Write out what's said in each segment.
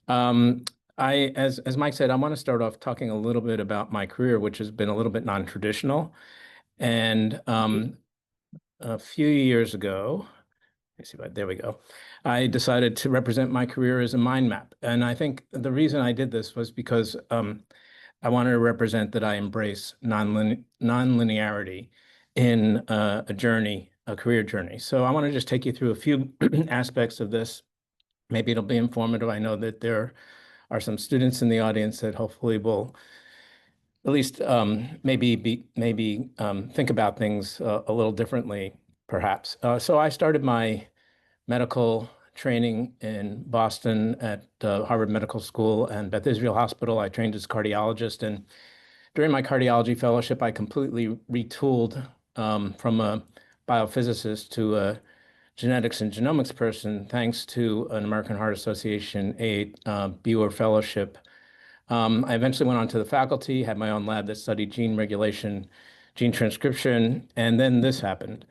Um, as Mike said, I want to start off talking a little bit about my career, which has been a little bit non-traditional. And a few years ago, let's see, there we go. I decided to represent my career as a mind map. And I think the reason I did this was because I wanted to represent that I embrace non-linearity in a career journey. So I want to just take you through a few aspects of this. Maybe it'll be informative. I know that there are some students in the audience that hopefully will at least maybe think about things a little differently, perhaps. So I started my medical training in Boston at Harvard Medical School and Beth Israel Hospital. I trained as a cardiologist, and during my cardiology fellowship, I completely retooled from a biophysicist to a genetics and genomics person, thanks to an American Heart Association Buer Fellowship. I eventually went on to the faculty, had my own lab that studied gene regulation, gene transcription, and then this happened.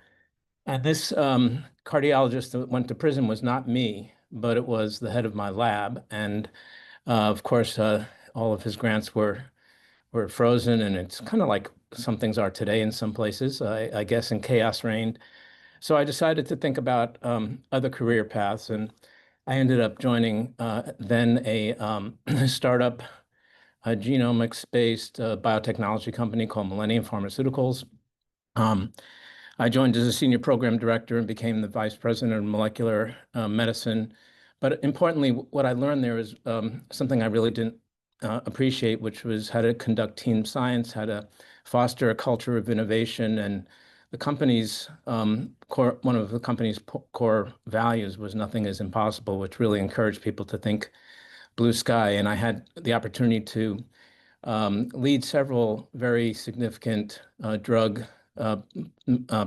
And this cardiologist that went to prison was not me, but it was the head of my lab. And of course, all of his grants were frozen, and it's kind of like some things are today in some places, I guess, and chaos reigned. So I decided to think about other career paths, and I ended up joining then a startup, a genomics-based biotechnology company called Millennium Pharmaceuticals. Um, I joined as a senior program director and became the vice president of molecular medicine. But importantly, what I learned there is something I really didn't appreciate, which was how to conduct team science, how to foster a culture of innovation. And the company's one of the company's core values was nothing is impossible, which really encouraged people to think blue sky. And I had the opportunity to lead several very significant drug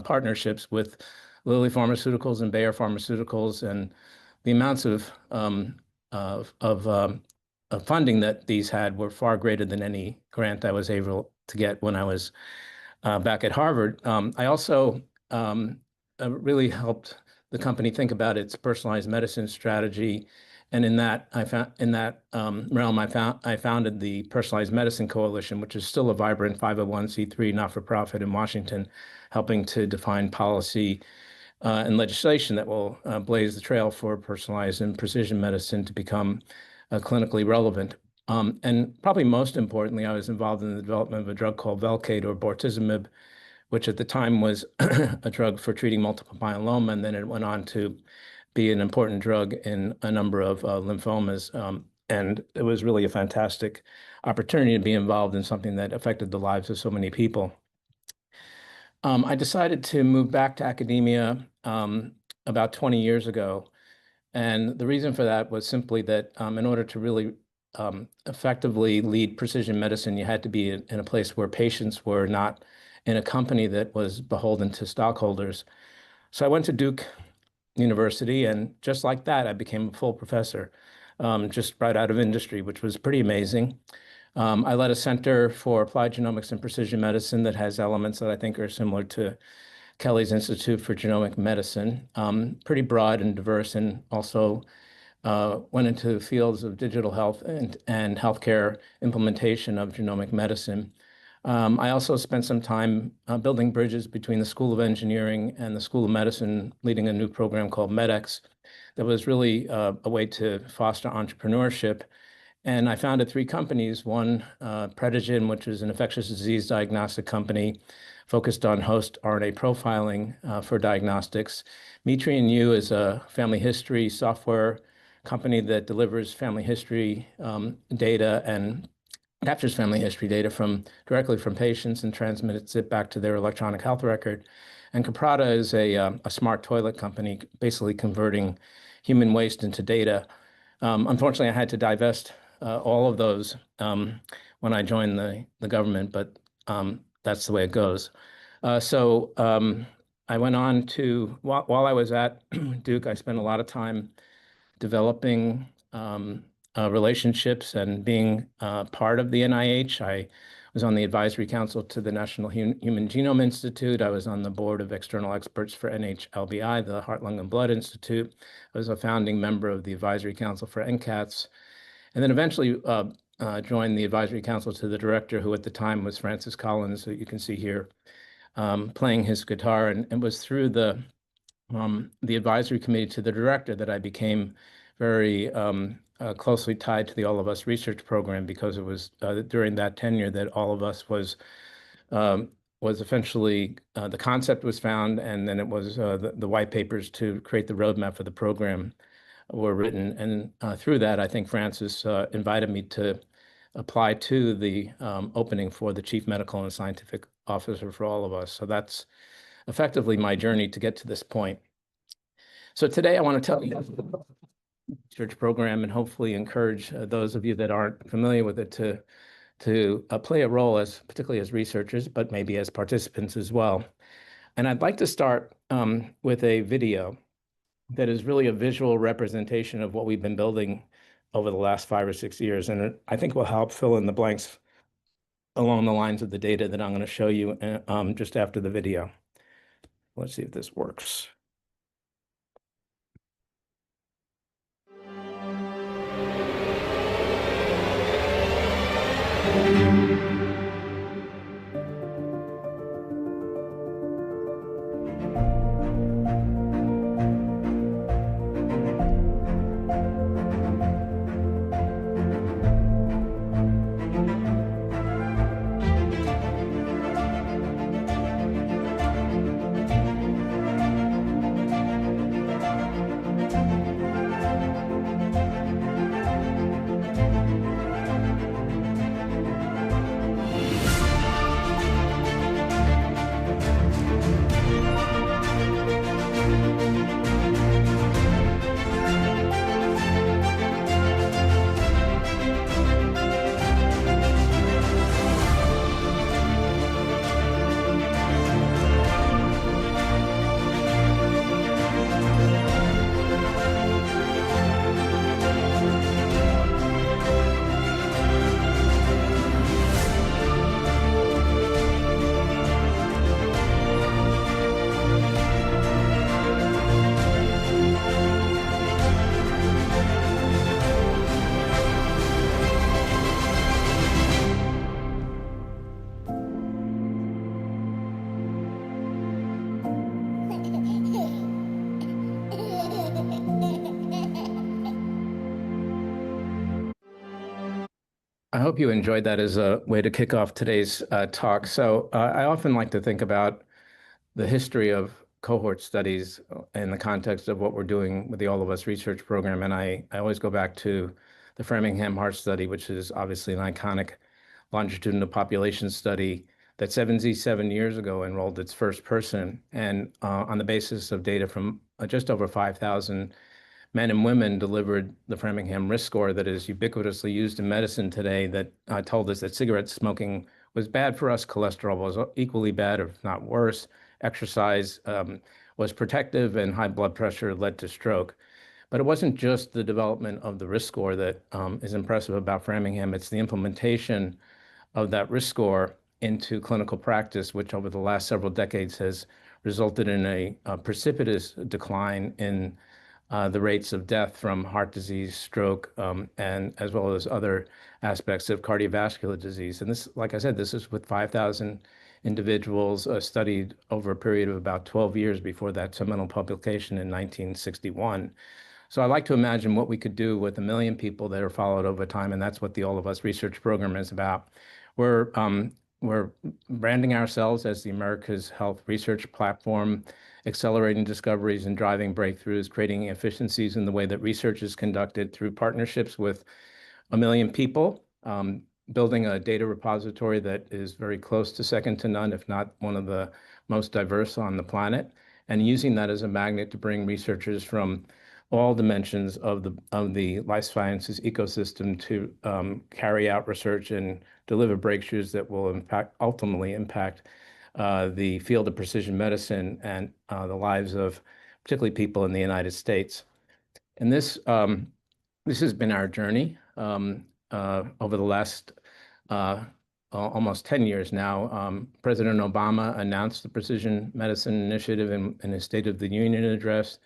partnerships with Lilly Pharmaceuticals and Bayer Pharmaceuticals, and the amounts of funding that these had were far greater than any grant I was able to get when I was back at Harvard. I also really helped the company think about its personalized medicine strategy. And in that, realm, I founded the Personalized Medicine Coalition, which is still a vibrant 501(c)(3) not-for-profit in Washington, helping to define policy and legislation that will blaze the trail for personalized and precision medicine to become clinically relevant. And probably most importantly, I was involved in the development of a drug called Velcade, or bortezomib, which at the time was a drug for treating multiple myeloma, and then it went on to be an important drug in a number of lymphomas. And it was really a fantastic opportunity to be involved in something that affected the lives of so many people. I decided to move back to academia about 20 years ago. And the reason for that was simply that in order to really effectively lead precision medicine, you had to be in a place where patients were not in a company that was beholden to stockholders. So I went to Duke University, and just like that, I became a full professor, just right out of industry, which was pretty amazing. I led a center for applied genomics and precision medicine that has elements that I think are similar to Kelly's Institute for Genomic Medicine, pretty broad and diverse, and also went into fields of digital health and healthcare implementation of genomic medicine. I also spent some time building bridges between the School of Engineering and the School of Medicine, leading a new program called MEDEX that was really a way to foster entrepreneurship. And I founded three companies, one Predigen, which is an infectious disease diagnostic company focused on host RNA profiling for diagnostics. Mitri and You is a family history software company that delivers family history data and captures family history data directly from patients and transmits it back to their electronic health record. And Caprata is a smart toilet company, basically converting human waste into data. Unfortunately, I had to divest all of those when I joined the government, but that's the way it goes. So I went on to, while I was at Duke, I spent a lot of time developing relationships and being part of the NIH. I was on the advisory council to the National Human Genome Institute. I was on the board of external experts for NHLBI, the Heart, Lung, and Blood Institute. I was a founding member of the advisory council for NCATS. and then eventually joined the advisory council to the director, who at the time was Francis Collins, who you can see here, playing his guitar. And it was through the advisory committee to the director that I became very closely tied to the All of Us research program, because it was during that tenure that All of Us was essentially the concept was found, and then it was the white papers to create the roadmap for the program were written. And through that, I think Francis invited me to apply to the opening for the chief medical and scientific officer for All of Us. So that's effectively my journey to get to this point. So today I want to tell you about the research program and hopefully encourage those of you that aren't familiar with it to play a role, particularly as researchers, but maybe as participants as well. And I'd like to start with a video that is really a visual representation of what we've been building over the last 5 or 6 years. And I think will help fill in the blanks along the lines of the data that I'm going to show you just after the video. Let's see if this works. I hope you enjoyed that as a way to kick off today's talk. So I often like to think about the history of cohort studies in the context of what we're doing with the All of Us research program. And I always go back to the Framingham Heart Study, which is obviously an iconic longitudinal population study that 7 years ago enrolled its first person. And on the basis of data from just over 5,000 men and women, delivered the Framingham risk score that is ubiquitously used in medicine today, that told us that cigarette smoking was bad for us, cholesterol was equally bad, if not worse, exercise was protective, and high blood pressure led to stroke. But it wasn't just the development of the risk score that is impressive about Framingham, it's the implementation of that risk score into clinical practice, which over the last several decades has resulted in a precipitous decline in the rates of death from heart disease, stroke, and as well as other aspects of cardiovascular disease. And this, like I said, this is with 5,000 individuals studied over a period of about 12 years before that seminal publication in 1961. So I like to imagine what we could do with 1 million people that are followed over time, and that's what the All of Us research program is about. We're branding ourselves as the America's Health Research Platform, accelerating discoveries and driving breakthroughs, creating efficiencies in the way that research is conducted through partnerships with 1 million people, building a data repository that is very close to second to none, if not one of the most diverse on the planet, and using that as a magnet to bring researchers from all dimensions of the life sciences ecosystem to carry out research and deliver breakthroughs that will ultimately impact the field of precision medicine and the lives of particularly people in the United States. And this has been our journey over the last almost 10 years now. President Obama announced the Precision Medicine Initiative in his State of the Union address.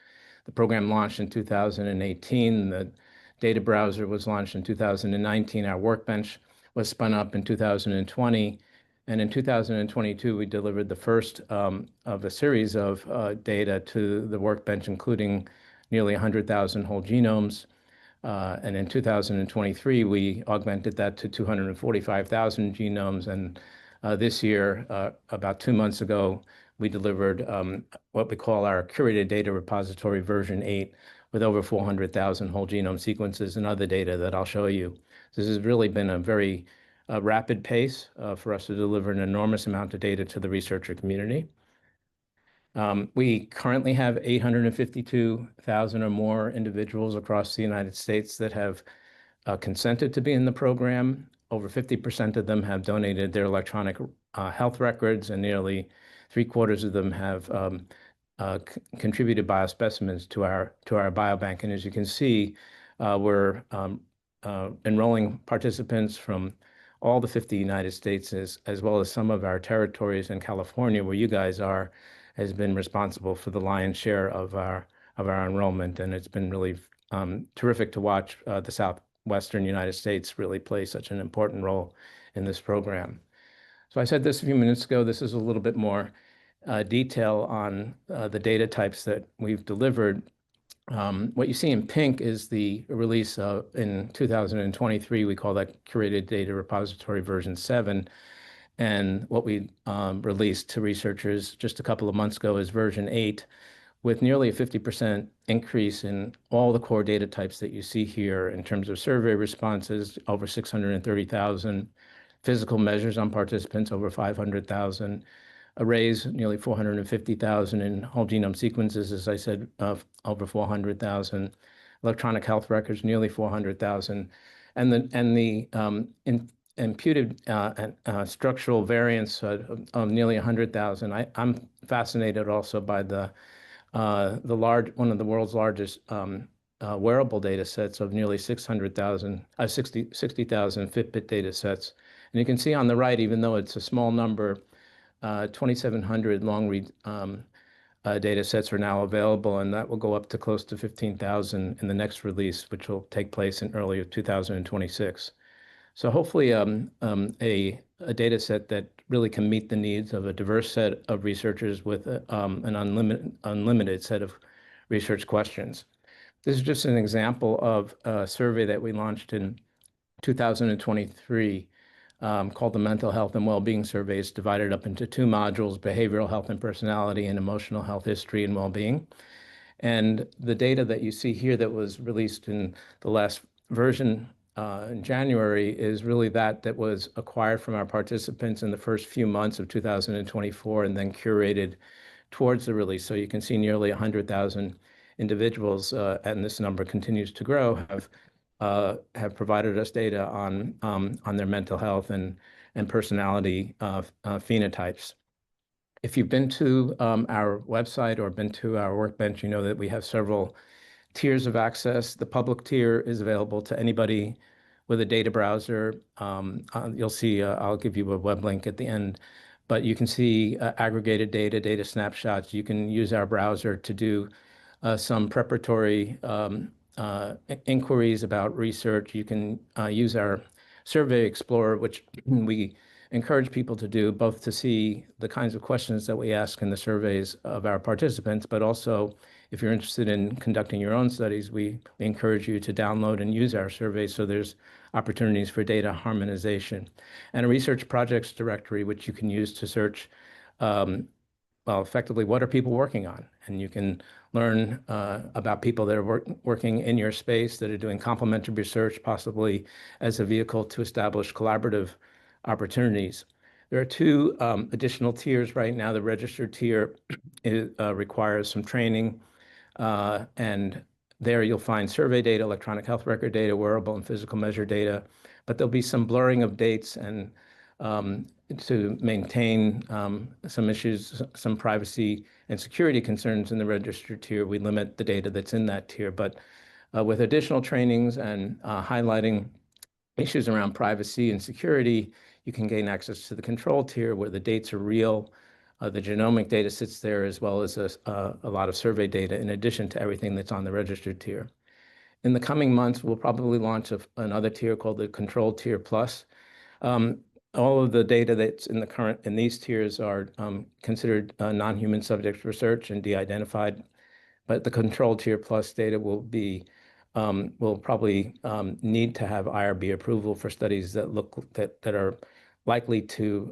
The program launched in 2018. The data browser was launched in 2019. Our workbench was spun up in 2020. And in 2022, we delivered the first of a series of data to the workbench, including nearly 100,000 whole genomes. And in 2023, we augmented that to 245,000 genomes. And this year, about 2 months ago, we delivered what we call our curated data repository version 8 with over 400,000 whole genome sequences and other data that I'll show you. This has really been a very rapid pace for us to deliver an enormous amount of data to the researcher community. We currently have 852,000 or more individuals across the United States that have consented to be in the program. Over 50% of them have donated their electronic health records, and nearly 3/4 of them have contributed biospecimens to our biobank. And as you can see, we're enrolling participants from all the 50 United States, as well as some of our territories, in California, where you guys are, has been responsible for the lion's share of our enrollment. And it's been really terrific to watch the Southwestern United States really play such an important role in this program. So I said this a few minutes ago, this is a little bit more detail on the data types that we've delivered. What you see in pink is the release in 2023. We call that Curated Data Repository version 7. And what we released to researchers just a couple of months ago is version 8, with nearly a 50% increase in all the core data types that you see here in terms of survey responses, over 630,000, physical measures on participants, over 500,000, arrays, nearly 450,000, and whole genome sequences, as I said, over 400,000, electronic health records, nearly 400,000, and the imputed structural variants of nearly 100,000. I'm fascinated also by one of the world's largest wearable data sets of nearly 60,000 Fitbit data sets. And you can see on the right, even though it's a small number, 2,700 long-read data sets are now available, and that will go up to close to 15,000 in the next release, which will take place in early 2026. So hopefully a data set that really can meet the needs of a diverse set of researchers with an unlimited set of research questions. This is just an example of a survey that we launched in 2023 called the Mental Health and Wellbeing Survey. It's divided up into 2 modules: behavioral health and personality, and emotional health, history, and well-being. And the data that you see here that was released in the last version in January is really that was acquired from our participants in the first few months of 2024 and then curated towards the release. So you can see nearly 100,000 individuals, and this number continues to grow, have provided us data on their mental health and personality phenotypes. If you've been to our website or been to our workbench, you know that we have several tiers of access. The public tier is available to anybody with a data browser. You'll see, I'll give you a web link at the end, but you can see aggregated data snapshots. You can use our browser to do some preparatory inquiries about research. You can use our Survey Explorer, which we encourage people to do, both to see the kinds of questions that we ask in the surveys of our participants, but also if you're interested in conducting your own studies, we encourage you to download and use our surveys, so there's opportunities for data harmonization. And a research projects directory, which you can use to search, well, effectively, what are people working on? And you can learn about people that are working in your space, that are doing complementary research, possibly as a vehicle to establish collaborative opportunities. There are 2 additional tiers right now. The registered tier requires some training, and there you'll find survey data, electronic health record data, wearable and physical measure data, but there'll be some blurring of dates, and to maintain some issues, some privacy and security concerns in the registered tier, we limit the data that's in that tier. But with additional trainings and highlighting issues around privacy and security, you can gain access to the control tier where the dates are real. The genomic data sits there, as well as a lot of survey data, in addition to everything that's on the registered tier. In the coming months, we'll probably launch another tier called the Control Tier Plus. All of the data that's in these tiers are considered non-human subject research and de-identified, but the Control Tier Plus data will probably need to have IRB approval for studies that are likely to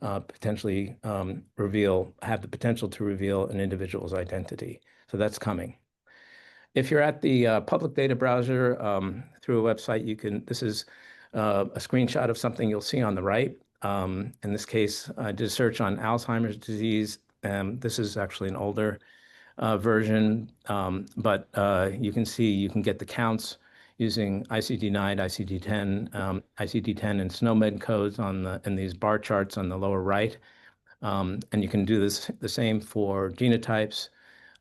potentially have the potential to reveal an individual's identity. So that's coming. If you're at the public data browser through a website, this is a screenshot of something you'll see on the right. In this case, I did a search on Alzheimer's disease. This is actually an older version, but you can get the counts using ICD-9, ICD-10, ICD-10 and SNOMED codes in these bar charts on the lower right. And you can do the same for genotypes.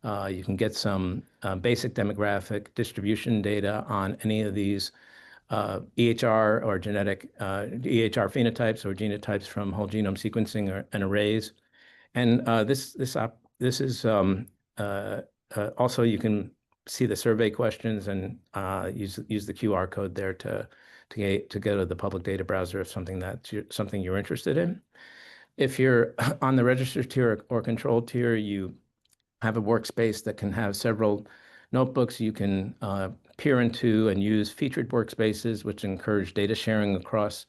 You can get some basic demographic distribution data on any of these EHR or EHR phenotypes or genotypes from whole genome sequencing and arrays. And this is also, you can see the survey questions and use the QR code there to go to the public data browser if something you're interested in. If you're on the registered tier or controlled tier, you have a workspace that can have several notebooks. You can peer into and use featured workspaces, which encourage data sharing across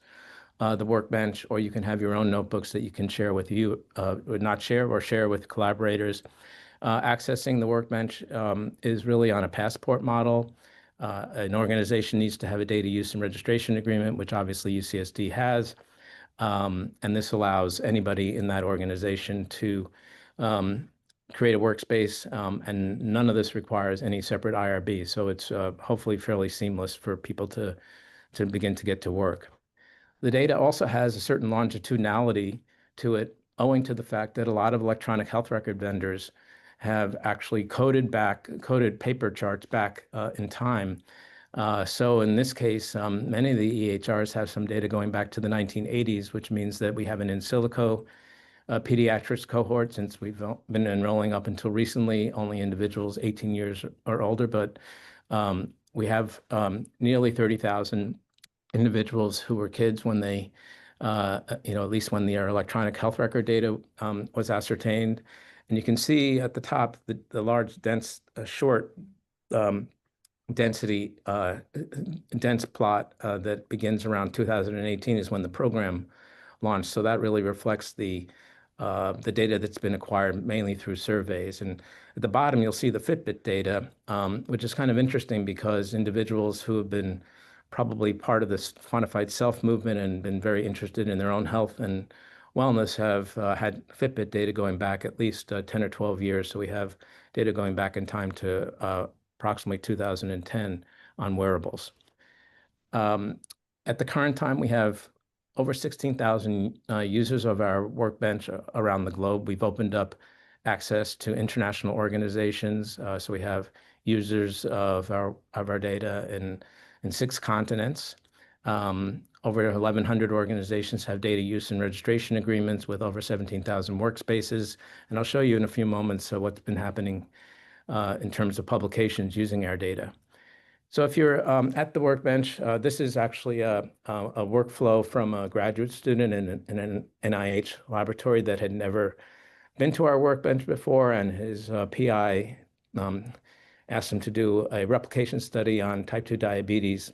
the workbench, or you can have your own notebooks that you can share with share with collaborators. Accessing the workbench is really on a passport model. An organization needs to have a data use and registration agreement, which obviously UCSD has. And this allows anybody in that organization to create a workspace, and none of this requires any separate IRB. So it's hopefully fairly seamless for people to begin to get to work. The data also has a certain longitudinality to it, owing to the fact that a lot of electronic health record vendors have actually coded paper charts back in time. So in this case, many of the EHRs have some data going back to the 1980s, which means that we have an in silico pediatrics cohort, since we've been enrolling up until recently only individuals 18 years or older, but we have nearly 30,000 individuals who were kids when they, at least when their electronic health record data was ascertained. And you can see at the top the large, dense, short density, dense plot that begins around 2018 is when the program launched. So that really reflects the data that's been acquired mainly through surveys. And at the bottom, you'll see the Fitbit data, which is kind of interesting because individuals who have been probably part of this quantified self movement and been very interested in their own health and wellness have had Fitbit data going back at least 10 or 12 years. So we have data going back in time to approximately 2010 on wearables. At the current time, we have over 16,000 users of our workbench around the globe. We've opened up access to international organizations. So we have users of our data in 6 continents. Over 1,100 organizations have data use and registration agreements with over 17,000 workspaces. And I'll show you in a few moments what's been happening in terms of publications using our data. So if you're at the workbench, this is actually a workflow from a graduate student in an NIH laboratory that had never been to our workbench before, and his PI asked him to do a replication study on type 2 diabetes,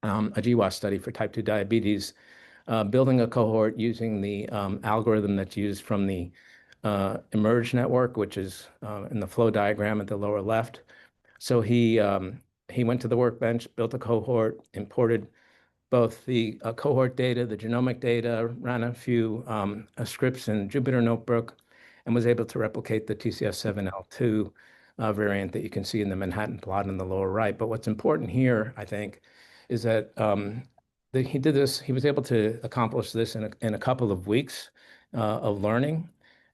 a GWAS study for type 2 diabetes, building a cohort using the algorithm that's used from the eMERGE network, which is in the flow diagram at the lower left. So he went to the workbench, built a cohort, imported both the cohort data, the genomic data, ran a few scripts in Jupyter Notebook, and was able to replicate the TCF7L2 variant that you can see in the Manhattan plot in the lower right. But what's important here, I think, is that he was able to accomplish this in a couple of weeks of learning.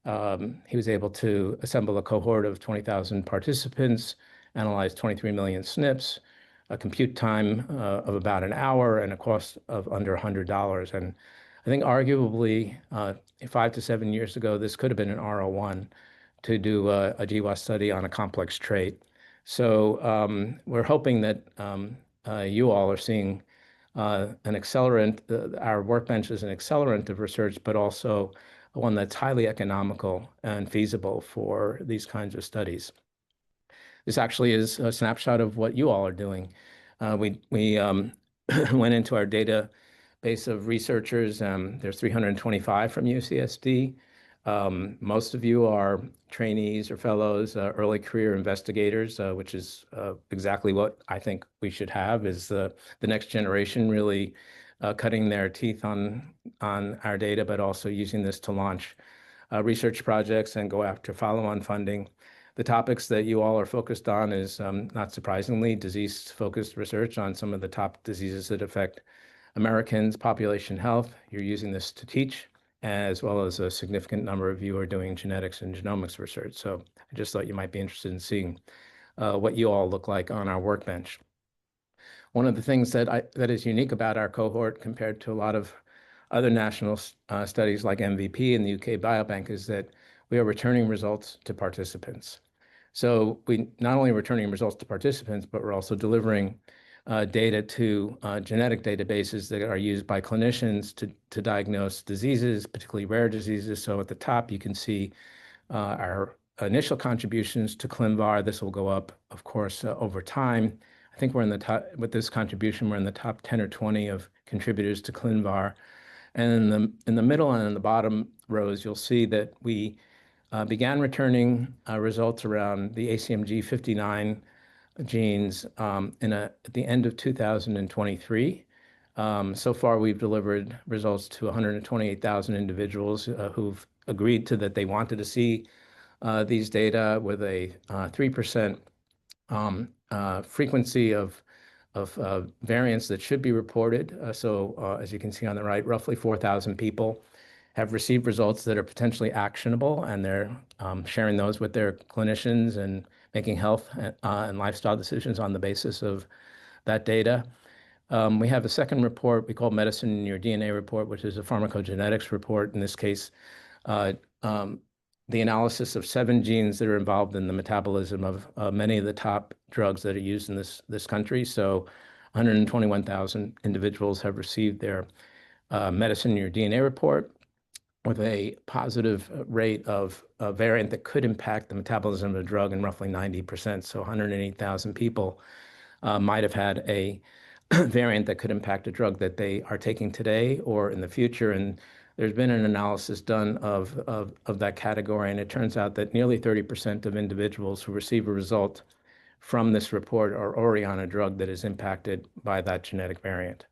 He was able to assemble a cohort of 20,000 participants, analyze 23 million SNPs, a compute time of about an hour, and a cost of under $100. And I think arguably 5 to 7 years ago, this could have been an R01 to do a GWAS study on a complex trait. So we're hoping that you all are seeing an accelerant. Our workbench is an accelerant of research, but also one that's highly economical and feasible for these kinds of studies. This actually is a snapshot of what you all are doing. We went into our database of researchers. There's 325 from UCSD. Most of you are trainees or fellows, early career investigators, which is exactly what I think we should have, is the next generation really cutting their teeth on our data, but also using this to launch research projects and go after follow-on funding. The topics that you all are focused on is, not surprisingly, disease-focused research on some of the top diseases that affect Americans, population health. You're using this to teach, as well as a significant number of you are doing genetics and genomics research. So I just thought you might be interested in seeing what you all look like on our workbench. One of the things that is unique about our cohort compared to a lot of other national studies like MVP and the UK Biobank is that we are returning results to participants. So we not only are returning results to participants, but we're also delivering data to genetic databases that are used by clinicians to diagnose diseases, particularly rare diseases. So at the top, you can see our initial contributions to ClinVar. This will go up, of course, over time. I think we're in the top, with this contribution, we're in the top 10 or 20 of contributors to ClinVar. And in the middle and in the bottom rows, you'll see that we began returning results around the ACMG 59 genes at the end of 2023. So far, we've delivered results to 128,000 individuals who've agreed to that they wanted to see these data with a 3% frequency of variants that should be reported. So as you can see on the right, roughly 4,000 people have received results that are potentially actionable, and they're sharing those with their clinicians and making health and lifestyle decisions on the basis of that data. We have a second report we call Medicine in Your DNA report, which is a pharmacogenetics report. In this case, the analysis of 7 genes that are involved in the metabolism of many of the top drugs that are used in this country. So 121,000 individuals have received their Medicine in Your DNA report with a positive rate of a variant that could impact the metabolism of a drug in roughly 90%. So 108,000 people might have had a variant that could impact a drug that they are taking today or in the future. And there's been an analysis done of that category, and it turns out that nearly 30% of individuals who receive a result from this report are already on a drug that is impacted by that genetic variant.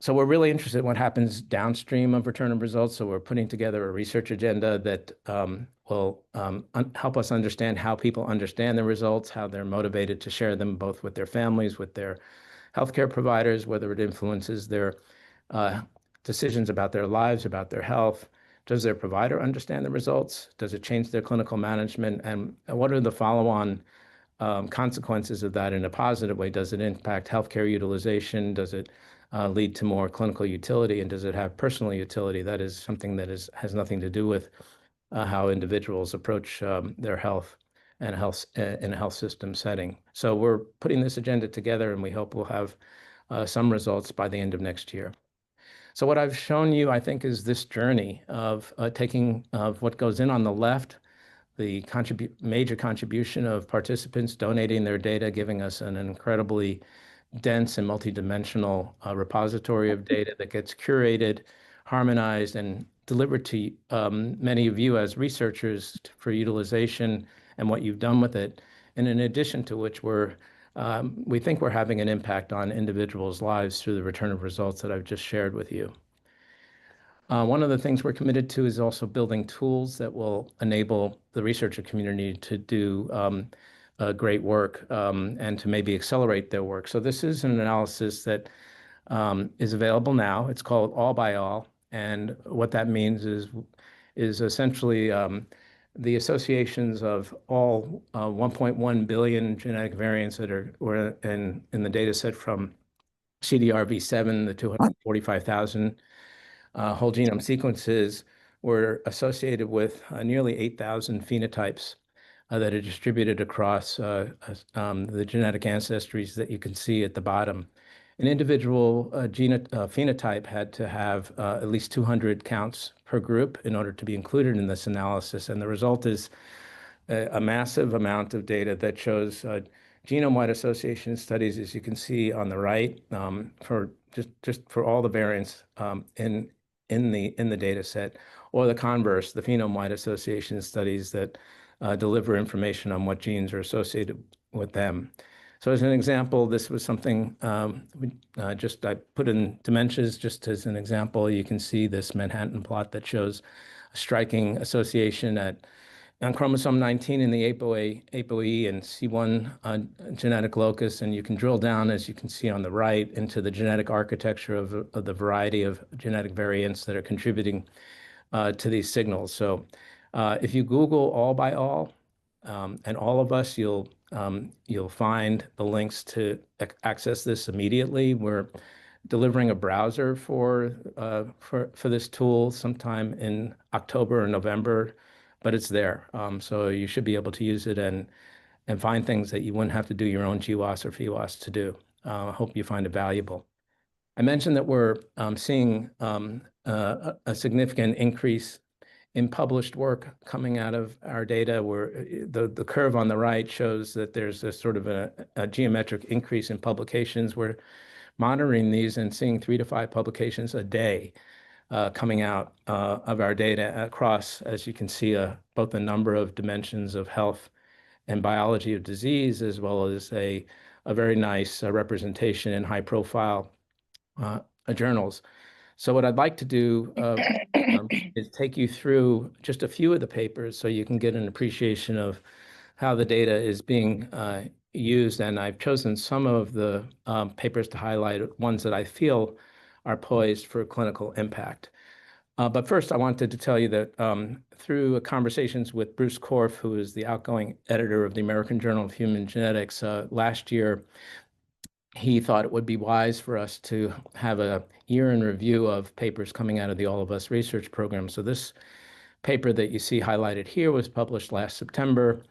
So we're really interested in what happens downstream of return of results. So we're putting together a research agenda that will help us understand how people understand the results, how they're motivated to share them both with their families, with their healthcare providers, whether it influences their decisions about their lives, about their health. Does their provider understand the results? Does it change their clinical management? And what are the follow-on consequences of that in a positive way? Does it impact healthcare utilization? Does it lead to more clinical utility? And does it have personal utility? That is something that has nothing to do with how individuals approach their health and in a health system setting. So we're putting this agenda together, and we hope we'll have some results by the end of next year. So what I've shown you, I think, is this journey of taking what goes in on the left, the major contribution of participants donating their data, giving us an incredibly dense and multidimensional repository of data that gets curated, harmonized, and delivered to many of you as researchers for utilization and what you've done with it. And in addition to which we think we're having an impact on individuals' lives through the return of results that I've just shared with you. One of the things we're committed to is also building tools that will enable the researcher community to do great work and to maybe accelerate their work. So this is an analysis that is available now. It's called All by All. And what that means is essentially the associations of all 1.1 billion genetic variants that were in the data set from CDRV7, the 245,000 whole genome sequences were associated with nearly 8,000 phenotypes that are distributed across the genetic ancestries that you can see at the bottom. An individual phenotype had to have at least 200 counts per group in order to be included in this analysis, and the result is a massive amount of data that shows genome-wide association studies, as you can see on the right, for just for all the variants in the data set, or the converse, the phenome-wide association studies that deliver information on what genes are associated with them. So as an example, this was something I put in dimensures just as an example. You can see this Manhattan plot that shows a striking association on chromosome 19 in the ApoE and C1 genetic locus, and you can drill down, as you can see on the right, into the genetic architecture of the variety of genetic variants that are contributing to these signals. So if you Google all by all and all of us, you'll find the links to access this immediately. We're delivering a browser for this tool sometime in October or November, but it's there. So you should be able to use it and find things that you wouldn't have to do your own GWAS or PWAS to do. I hope you find it valuable. I mentioned that we're seeing a significant increase in published work coming out of our data, where the curve on the right shows that there's a sort of a geometric increase in publications. We're monitoring these and seeing 3 to 5 publications a day coming out of our data across, as you can see, both a number of dimensions of health and biology of disease, as well as a very nice representation in high-profile journals. So what I'd like to do is take you through just a few of the papers so you can get an appreciation of how the data is being used. And I've chosen some of the papers to highlight, ones that I feel are poised for clinical impact. But first, I wanted to tell you that through conversations with Bruce Korf, who is the outgoing editor of the American Journal of Human Genetics, last year, he thought it would be wise for us to have a year in review of papers coming out of the All of Us research program. So this paper that you see highlighted here was published last September.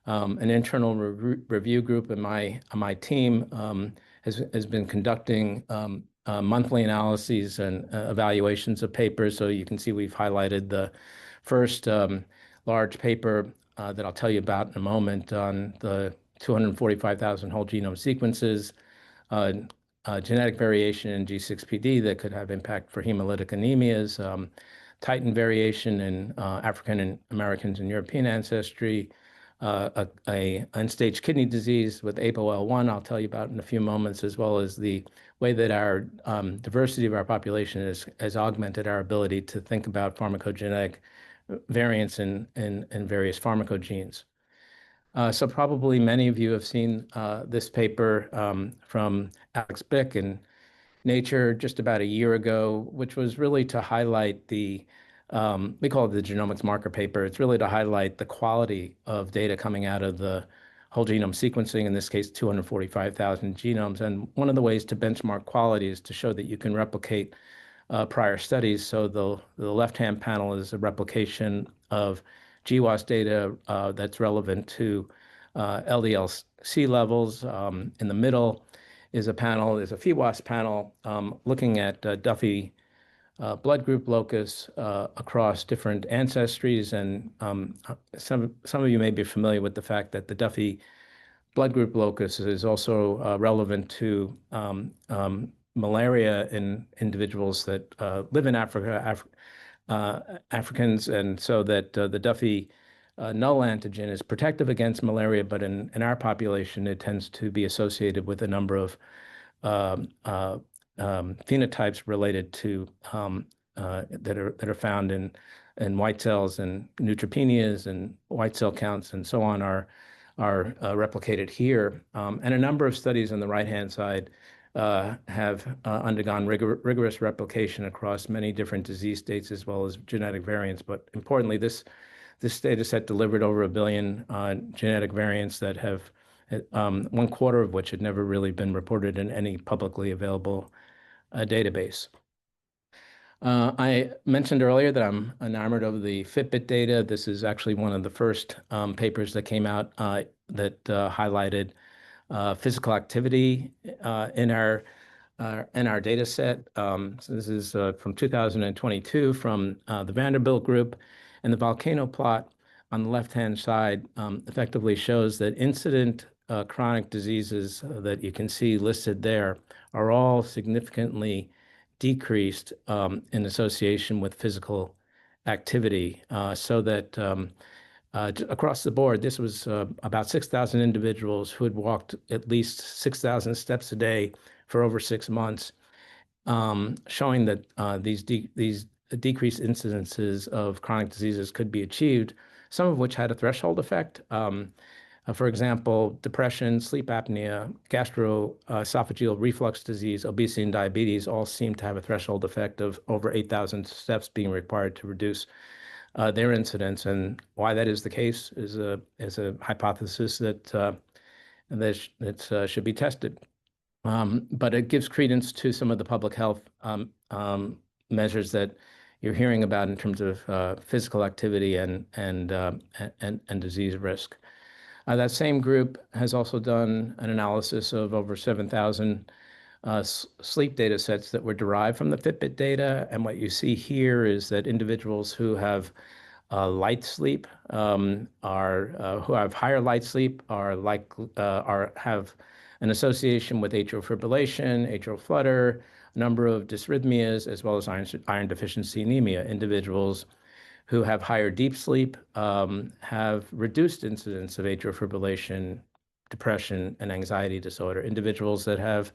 An internal review group in my team has been conducting monthly analyses and evaluations of papers. So you can see we've highlighted the first large paper that I'll tell you about in a moment on the 245,000 whole genome sequences, genetic variation in G6PD that could have impact for hemolytic anemias, Titan variation in African Americans and European ancestry, a end-stage kidney disease with ApoL1 I'll tell you about in a few moments, as well as the way that our diversity of our population has augmented our ability to think about pharmacogenetic variants in various pharmacogenes. So probably many of you have seen this paper from Alex Bick in Nature just about a year ago, which was really to highlight we call it the genomics marker paper. It's really to highlight the quality of data coming out of the whole genome sequencing, in this case, 245,000 genomes. And one of the ways to benchmark quality is to show that you can replicate prior studies. So the left-hand panel is a replication of GWAS data that's relevant to LDL-C levels. In the middle is a PWAS panel looking at Duffy blood group locus across different ancestries. And some of you may be familiar with the fact that the Duffy blood group locus is also relevant to malaria in individuals that live in Africa, Africans, and so that the Duffy null antigen is protective against malaria, but in our population, it tends to be associated with a number of phenotypes related to that are found in white cells, and neutropenias and white cell counts and so on are replicated here. And a number of studies on the right-hand side have undergone rigorous replication across many different disease states as well as genetic variants. But importantly, this data set delivered over 1 billion genetic variants that have 1/4 of which had never really been reported in any publicly available database. I mentioned earlier that I'm enamored of the Fitbit data. This is actually one of the first papers that came out that highlighted physical activity in our data set. So this is from 2022 from the Vanderbilt group, and the volcano plot on the left-hand side effectively shows that incident chronic diseases that you can see listed there are all significantly decreased in association with physical activity, so that across the board, this was about 6,000 individuals who had walked at least 6,000 steps a day for over 6 months, showing that these decreased incidences of chronic diseases could be achieved, some of which had a threshold effect. For example, depression, sleep apnea, gastroesophageal reflux disease, obesity, and diabetes all seem to have a threshold effect of over 8,000 steps being required to reduce their incidence. And why that is the case is a hypothesis that should be tested. But it gives credence to some of the public health measures that you're hearing about in terms of physical activity and disease risk. That same group has also done an analysis of over 7,000 sleep data sets that were derived from the Fitbit data. And what you see here is that individuals who have light sleep who have higher light sleep have an association with atrial fibrillation, atrial flutter, a number of dysrhythmias, as well as iron deficiency anemia. Individuals who have higher deep sleep have reduced incidence of atrial fibrillation, depression, and anxiety disorder. Individuals that have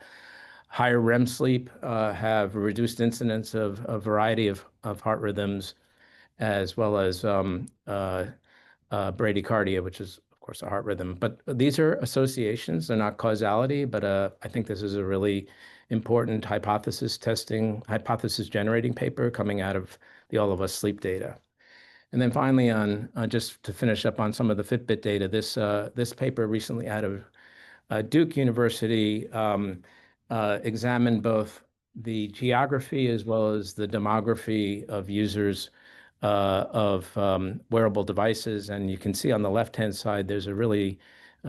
higher REM sleep have reduced incidence of a variety of heart rhythms, as well as bradycardia, which is, of course, a heart rhythm. But these are associations, they're not causality, but I think this is a really important hypothesis generating paper coming out of the All of Us sleep data. And then finally, on just to finish up on some of the Fitbit data, this paper recently out of Duke University examined both the geography as well as the demography of users of wearable devices. And you can see on the left-hand side, there's a really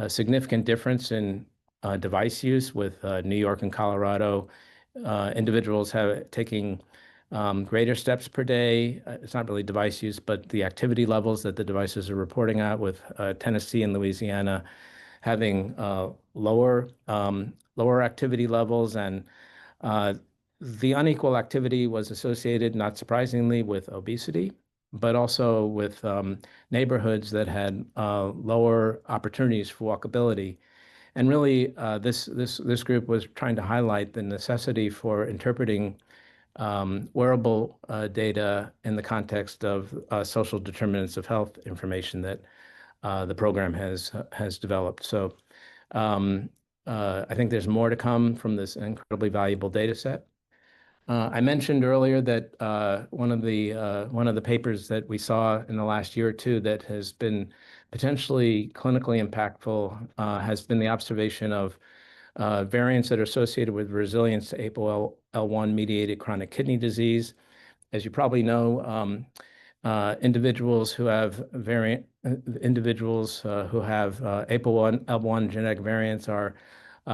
significant difference in device use with New York and Colorado. Individuals taking greater steps per day. It's not really device use, but the activity levels that the devices are reporting out, with Tennessee and Louisiana having lower activity levels. And the unequal activity was associated, not surprisingly, with obesity, but also with neighborhoods that had lower opportunities for walkability. And really, this group was trying to highlight the necessity for interpreting wearable data in the context of social determinants of health information that the program has developed. So I think there's more to come from this incredibly valuable data set. I mentioned earlier that one of the papers that we saw in the last year or two that has been potentially clinically impactful has been the observation of variants that are associated with resilience to APOL1 mediated chronic kidney disease. As you probably know, individuals who have APOL1 genetic variants are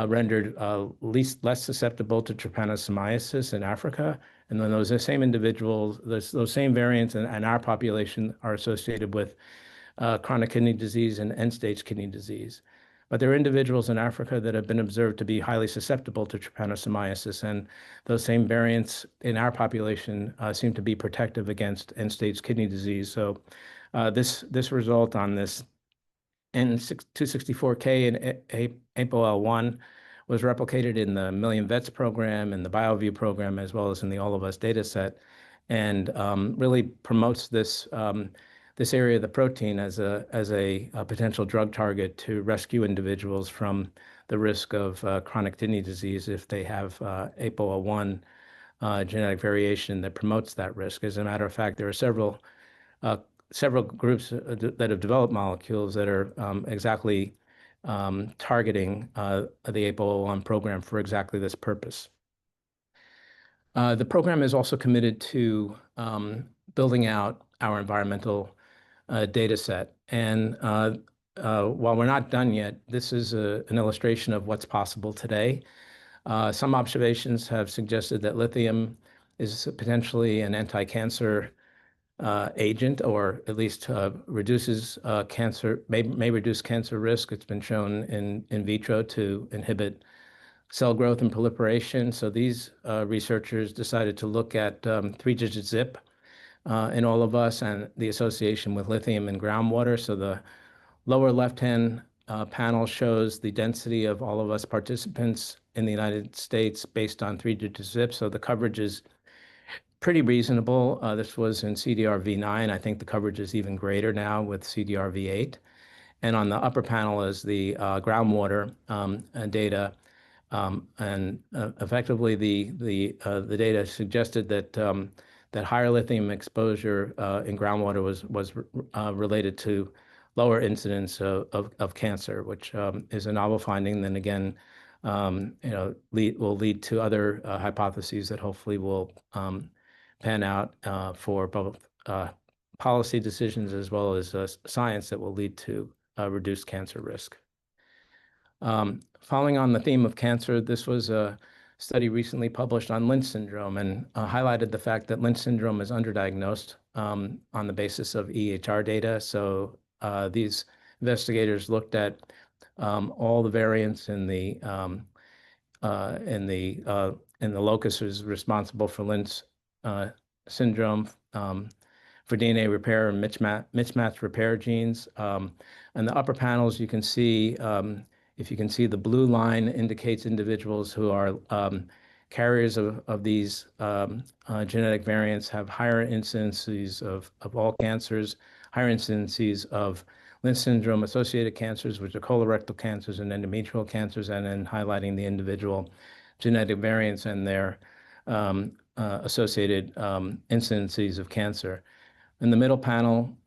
rendered less susceptible to trypanosomiasis in Africa. And then those same individuals, those same variants in our population are associated with chronic kidney disease and end-stage kidney disease. But there are individuals in Africa that have been observed to be highly susceptible to trypanosomiasis, and those same variants in our population seem to be protective against end-stage kidney disease. So this result on this N264K and APOL1 was replicated in the Million Vets program and the BioView program, as well as in the All of Us data set, and really promotes this area of the protein as a potential drug target to rescue individuals from the risk of chronic kidney disease if they have APOL1 genetic variation that promotes that risk. As a matter of fact, there are several groups that have developed molecules that are exactly targeting the APOL1 program for exactly this purpose. The program is also committed to building out our environmental data set. And while we're not done yet, this is an illustration of what's possible today. Some observations have suggested that lithium is potentially an anti-cancer agent, or at least reduces cancer, may reduce cancer risk. It's been shown in vitro to inhibit cell growth and proliferation. So these researchers decided to look at three-digit zip in all of us and the association with lithium in groundwater. So the lower left-hand panel shows the density of all of us participants in the United States based on three-digit zip. So the coverage is pretty reasonable. This was in CDR-V9. I think the coverage is even greater now with CDR-V8. And on the upper panel is the groundwater data. Effectively, the data suggested that that higher lithium exposure in groundwater was related to lower incidence of cancer, which is a novel finding. Then again, will lead to other hypotheses that hopefully will pan out for both policy decisions as well as science that will lead to reduced cancer risk. Following on the theme of cancer, this was a study recently published on Lynch syndrome and highlighted the fact that Lynch syndrome is underdiagnosed on the basis of EHR data. So these investigators looked at all the variants in the locuses responsible for Lynch syndrome, for DNA repair and mismatch repair genes. In the upper panels, you can see, if you can see, the blue line indicates individuals who are carriers of these genetic variants have higher incidences of all cancers, higher incidences of Lynch syndrome associated cancers, which are colorectal cancers and endometrial cancers, and then highlighting the individual genetic variants and their associated incidences of cancer. In the middle panel,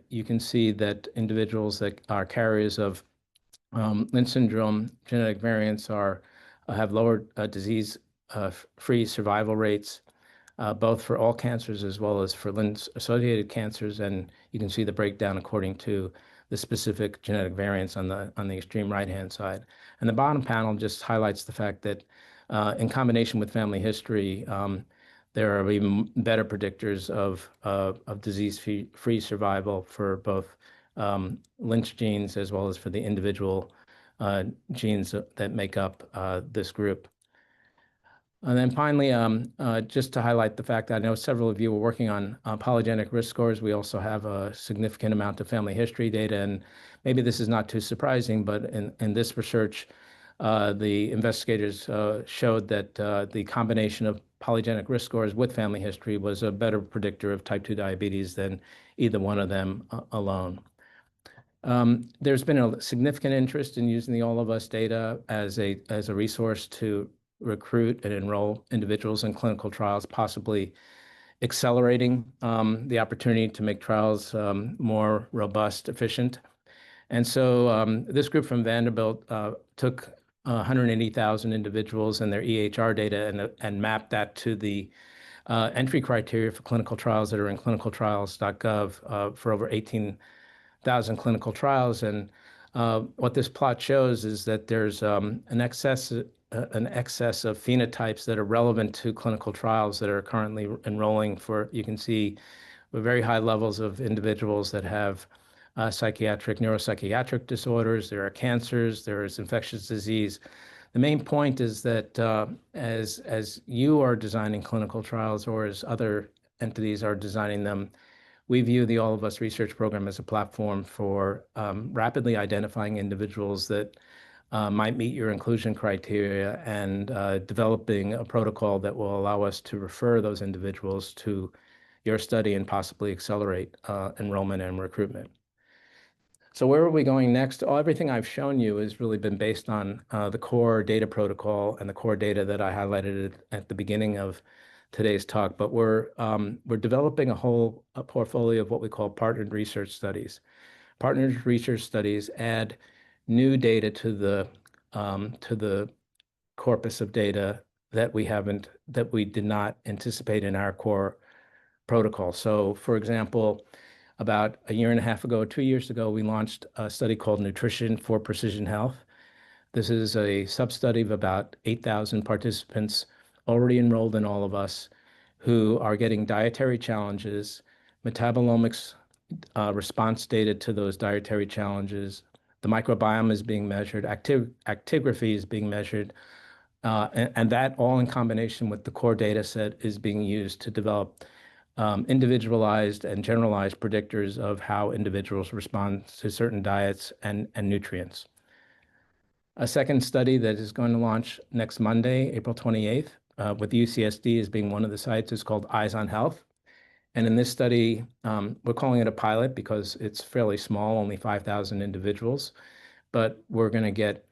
you can see that individuals that are carriers of Lynch syndrome genetic variants have lower disease-free survival rates, both for all cancers as well as for Lynch-associated cancers. And you can see the breakdown according to the specific genetic variants on the extreme right-hand side. And the bottom panel just highlights the fact that in combination with family history, there are even better predictors of disease-free survival for both Lynch genes as well as for the individual genes that make up this group. And then finally, just to highlight the fact that I know several of you are working on polygenic risk scores. We also have a significant amount of family history data, and maybe this is not too surprising, but in this research, the investigators showed that the combination of polygenic risk scores with family history was a better predictor of type 2 diabetes than either one of them alone. There's been a significant interest in using the All of Us data as a resource to recruit and enroll individuals in clinical trials, possibly accelerating the opportunity to make trials more robust, efficient. And so this group from Vanderbilt took 180,000 individuals and their EHR data and mapped that to the entry criteria for clinical trials that are in clinicaltrials.gov for over 18,000 clinical trials. And what this plot shows is that there's an excess of phenotypes that are relevant to clinical trials that are currently enrolling for, you can see, very high levels of individuals that have neuropsychiatric disorders, there are cancers, there is infectious disease. The main point is that as you are designing clinical trials or as other entities are designing them, we view the All of Us research program as a platform for rapidly identifying individuals that might meet your inclusion criteria and developing a protocol that will allow us to refer those individuals to your study and possibly accelerate enrollment and recruitment. So where are we going next? Everything I've shown you has really been based on the core data protocol and the core data that I highlighted at the beginning of today's talk. But we're developing a portfolio of what we call partnered research studies. Partnered research studies add new data to the corpus of data that we did not anticipate in our core protocol. So, for example, about a year and a half ago, 2 years ago, we launched a study called Nutrition for Precision Health. This is a sub-study of about 8,000 participants already enrolled in all of us who are getting dietary challenges, metabolomics response data to those dietary challenges. The microbiome is being measured, actigraphy is being measured, and that all in combination with the core data set is being used to develop individualized and generalized predictors of how individuals respond to certain diets and nutrients. A second study that is going to launch next Monday, April 28th, with UCSD as being one of the sites, is called Eyes on Health. And in this study, we're calling it a pilot because it's fairly small, only 5,000 individuals, but we're going to get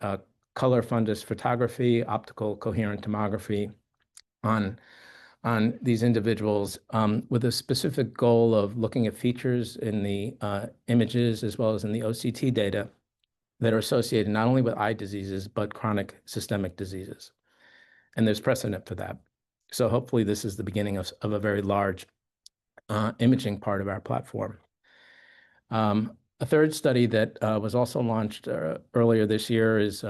color fundus photography, optical coherent tomography on these individuals with a specific goal of looking at features in the images as well as in the OCT data that are associated not only with eye diseases, but chronic systemic diseases. And there's precedent for that. So hopefully this is the beginning of a very large imaging part of our platform. A third study that was also launched earlier this year is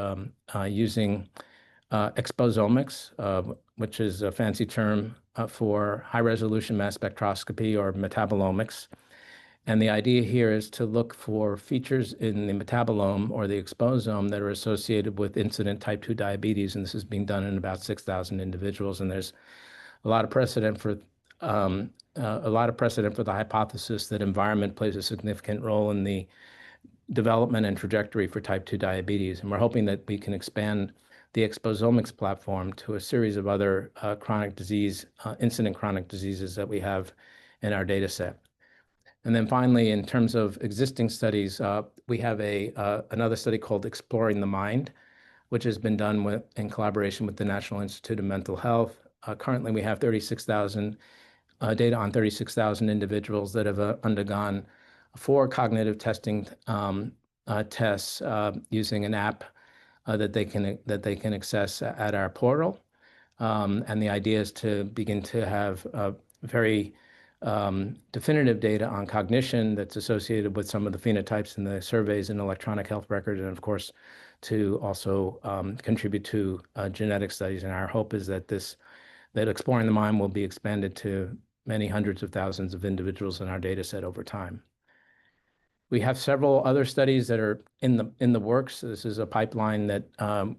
using exposomics, which is a fancy term for high-resolution mass spectroscopy or metabolomics. And the idea here is to look for features in the metabolome or the exposome that are associated with incident type 2 diabetes. And this is being done in about 6,000 individuals. And there's a lot of precedent for the hypothesis that environment plays a significant role in the development and trajectory for type 2 diabetes. And we're hoping that we can expand the exposomics platform to a series of other incident chronic diseases that we have in our data set. And then finally, in terms of existing studies, we have another study called Exploring the Mind, which has been done in collaboration with the National Institute of Mental Health. Currently, we have 36,000 data on 36,000 individuals that have undergone 4 cognitive testing tests using an app that they can access at our portal. And the idea is to begin to have very definitive data on cognition that's associated with some of the phenotypes in the surveys and electronic health records, and of course, to also contribute to genetic studies. And our hope is that Exploring the Mind will be expanded to many hundreds of thousands of individuals in our data set over time. We have several other studies that are in the works. This is a pipeline that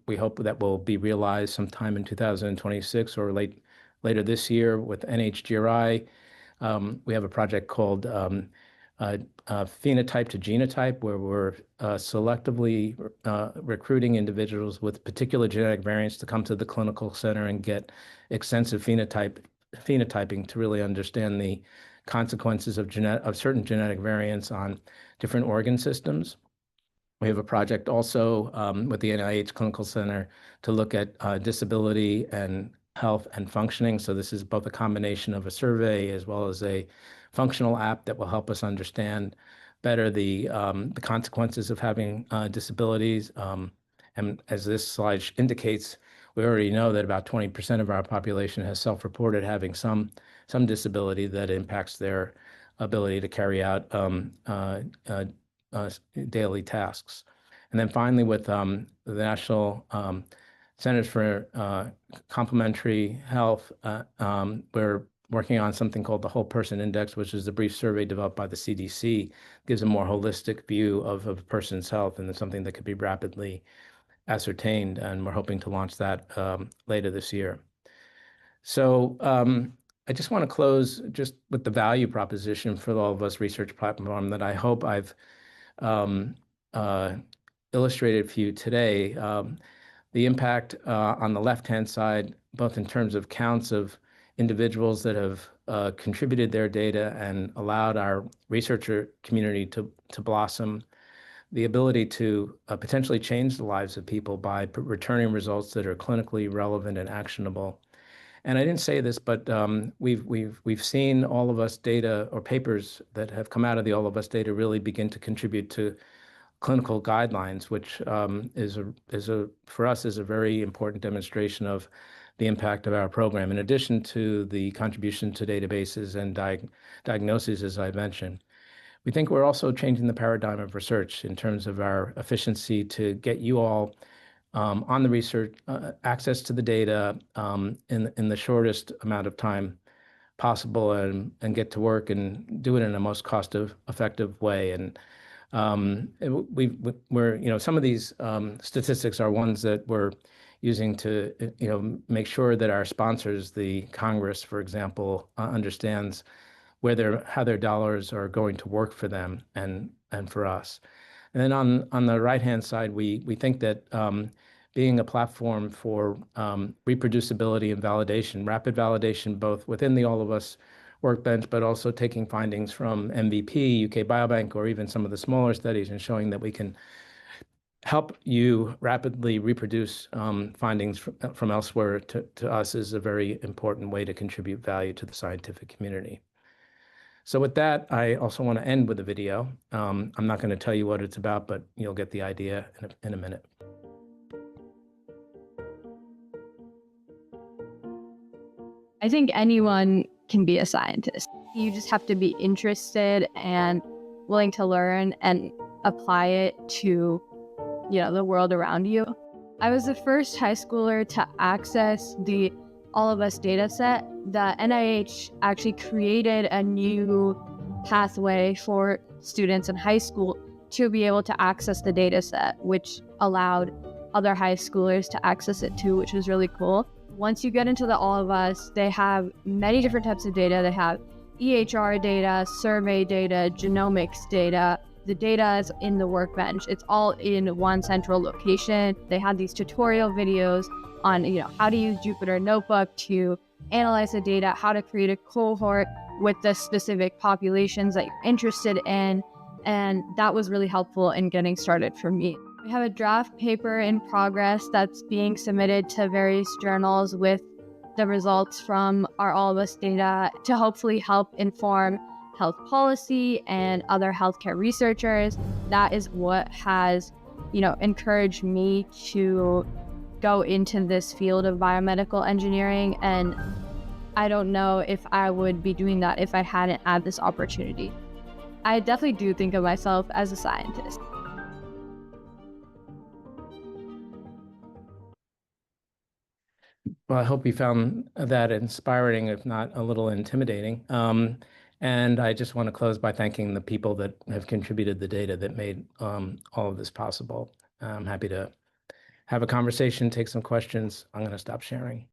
we hope that will be realized sometime in 2026 or later this year with NHGRI. We have a project called Phenotype to Genotype, where we're selectively recruiting individuals with particular genetic variants to come to the clinical center and get extensive phenotyping to really understand the consequences of certain genetic variants on different organ systems. We have a project also with the NIH Clinical Center to look at disability and health and functioning. So this is both a combination of a survey as well as a functional app that will help us understand better the consequences of having disabilities. And as this slide indicates, we already know that about 20% of our population has self-reported having some disability that impacts their ability to carry out daily tasks. And then finally, with the National Centers for Complementary Health, we're working on something called the Whole Person Index, which is a brief survey developed by the CDC, gives a more holistic view of a person's health, and it's something that could be rapidly ascertained, and we're hoping to launch that later this year. So I just want to close just with the value proposition for all of us research platform that I hope I've illustrated for you today. The impact on the left-hand side, both in terms of counts of individuals that have contributed their data and allowed our researcher community to blossom, the ability to potentially change the lives of people by returning results that are clinically relevant and actionable. And I didn't say this, but we've seen all of us data or papers that have come out of the all of us data really begin to contribute to clinical guidelines, which for us is a very important demonstration of the impact of our program, in addition to the contribution to databases and diagnoses, as I mentioned. We think we're also changing the paradigm of research in terms of our efficiency to get you all on the research, access to the data in the shortest amount of time possible, and get to work and do it in a most cost-effective way. And we're, some of these statistics are ones that we're using to, make sure that our sponsors, the Congress, for example, understands how their dollars are going to work for them and for us. And then on the right-hand side, we think that being a platform for reproducibility and validation, rapid validation, both within the All of Us workbench, but also taking findings from MVP, UK Biobank, or even some of the smaller studies, and showing that we can help you rapidly reproduce findings from elsewhere to us is a very important way to contribute value to the scientific community. So with that, I also want to end with a video. I'm not going to tell you what it's about, but you'll get the idea in a minute. I think anyone can be a scientist. You just have to be interested and willing to learn and apply it to, the world around you. I was the first high schooler to access the All of Us data set. The NIH actually created a new pathway for students in high school to be able to access the data set, which allowed other high schoolers to access it too, which was really cool. Once you get into the All of Us, they have many different types of data. They have EHR data, survey data, genomics data. The data is in the workbench. It's all in one central location. They have these tutorial videos on, how to use Jupyter Notebook to analyze the data, how to create a cohort with the specific populations that you're interested in. And that was really helpful in getting started for me. We have a draft paper in progress that's being submitted to various journals with the results from our All of Us data to hopefully help inform health policy and other healthcare researchers. That is what has, encouraged me to go into this field of biomedical engineering. And I don't know if I would be doing that if I hadn't had this opportunity. I definitely do think of myself as a scientist. Well, I hope you found that inspiring, if not a little intimidating. And I just want to close by thanking the people that have contributed the data that made all of this possible. I'm happy to have a conversation, take some questions. I'm going to stop sharing.